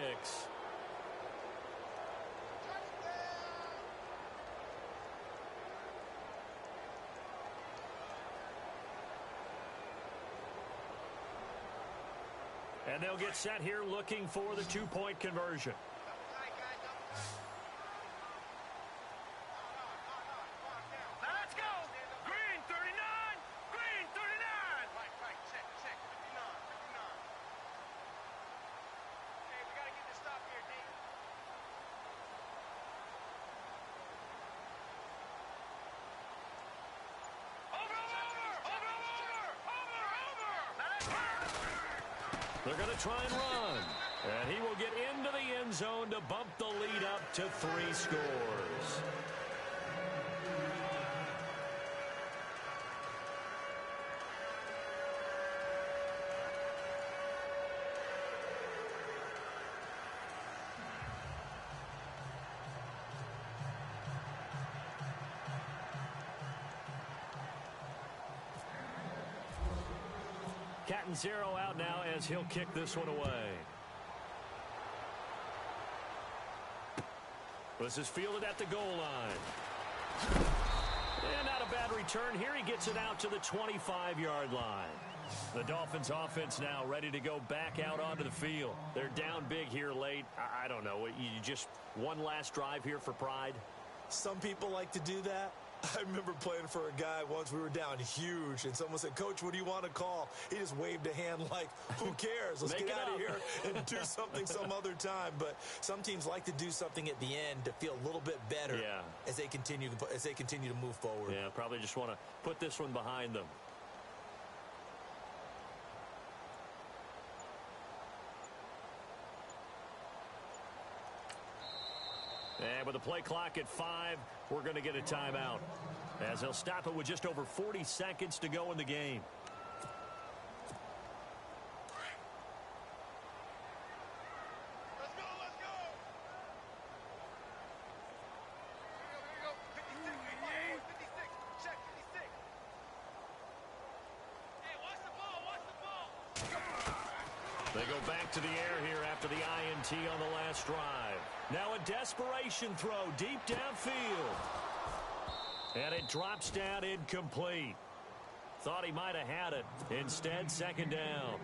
And they'll get set here looking for the two-point conversion. Let's go. Green 39. Green 39. Right. Check. 59. Okay, we got to get this stop here, D. They're going to try and run. And he will get into the end zone to bump the lead up to 3 scores. Cat and zero out now as he'll kick this one away. This is fielded at the goal line. And not a bad return here. He gets it out to the 25-yard line. The Dolphins offense now ready to go back out onto the field. They're down big here late. I don't know. You just one last drive here for pride? Some people like to do that. I remember playing for a guy once. We were down huge, and someone said, "Coach, what do you want to call?" He just waved a hand like, who cares? Let's get out of here and do something some other time. But some teams like to do something at the end to feel a little bit better as they continue to move forward. Yeah, probably just want to put this one behind them. And with the play clock at 5, we're going to get a timeout, as they'll stop it with just over 40 seconds to go in the game. Let's go. Here we go. 56. Check 56. Hey, watch the ball. They go back to the air here after the INT on the last drive. Now a desperation throw deep downfield. And it drops down incomplete. Thought he might have had it. Instead, second down.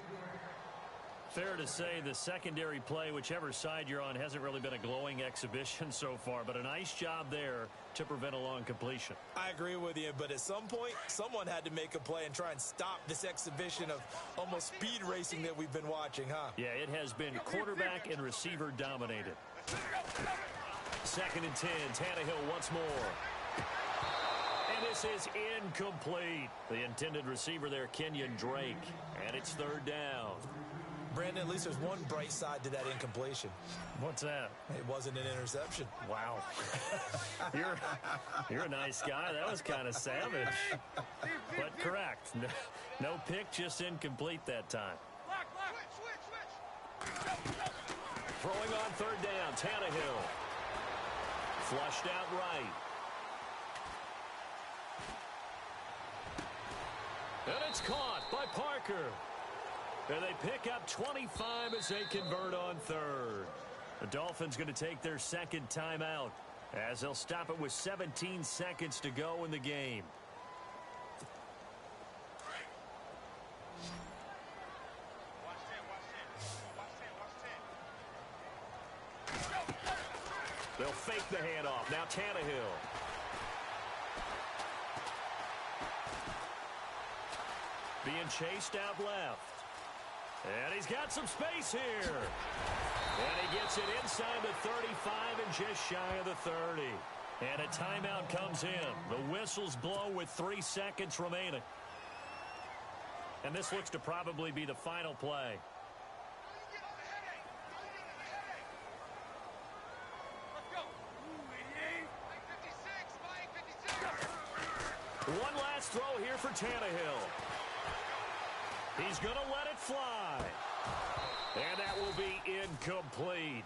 Fair to say the secondary play, whichever side you're on, hasn't really been a glowing exhibition so far, but a nice job there to prevent a long completion. I agree with you, but at some point, someone had to make a play and try and stop this exhibition of almost speed racing that we've been watching, huh? Yeah, it has been quarterback and receiver dominated. 2nd and 10, Tannehill once more. And this is incomplete. The intended receiver there, Kenyon Drake, and it's 3rd down. Brandon, at least there's one bright side to that incompletion. What's that? It wasn't an interception. Wow. You're a nice guy. That was kind of savage. But correct. No pick, just incomplete that time. Throwing on 3rd down, Tannehill. Flushed out right. And it's caught by Parker. And they pick up 25 as they convert on third. The Dolphins going to take their second timeout as they'll stop it with 17 seconds to go in the game. They'll fake the handoff. Now Tannehill. Being chased out left. And he's got some space here. And he gets it inside the 35 and just shy of the 30. And a timeout comes in. The whistles blow with 3 seconds remaining. And this looks to probably be the final play. One last throw here for Tannehill. He's going to let it fly. And that will be incomplete.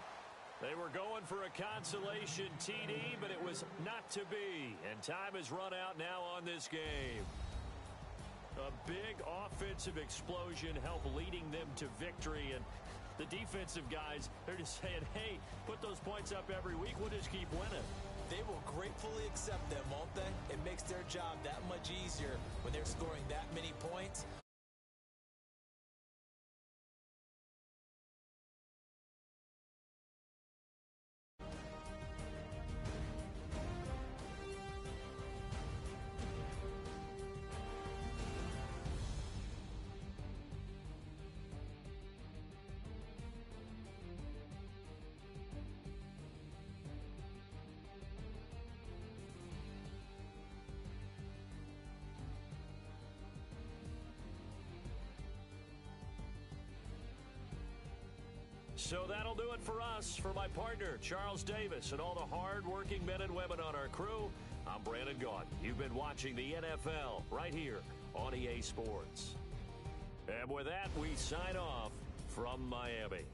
They were going for a consolation TD, but it was not to be. And time has run out now on this game. A big offensive explosion helped leading them to victory. And the defensive guys, they're just saying, hey, put those points up every week. We'll just keep winning. They will gratefully accept them, won't they? It makes their job that much easier when they're scoring that many points. So that'll do it for us. For my partner, Charles Davis, and all the hard-working men and women on our crew, I'm Brandon Gaudin. You've been watching the NFL right here on EA Sports. And with that, we sign off from Miami.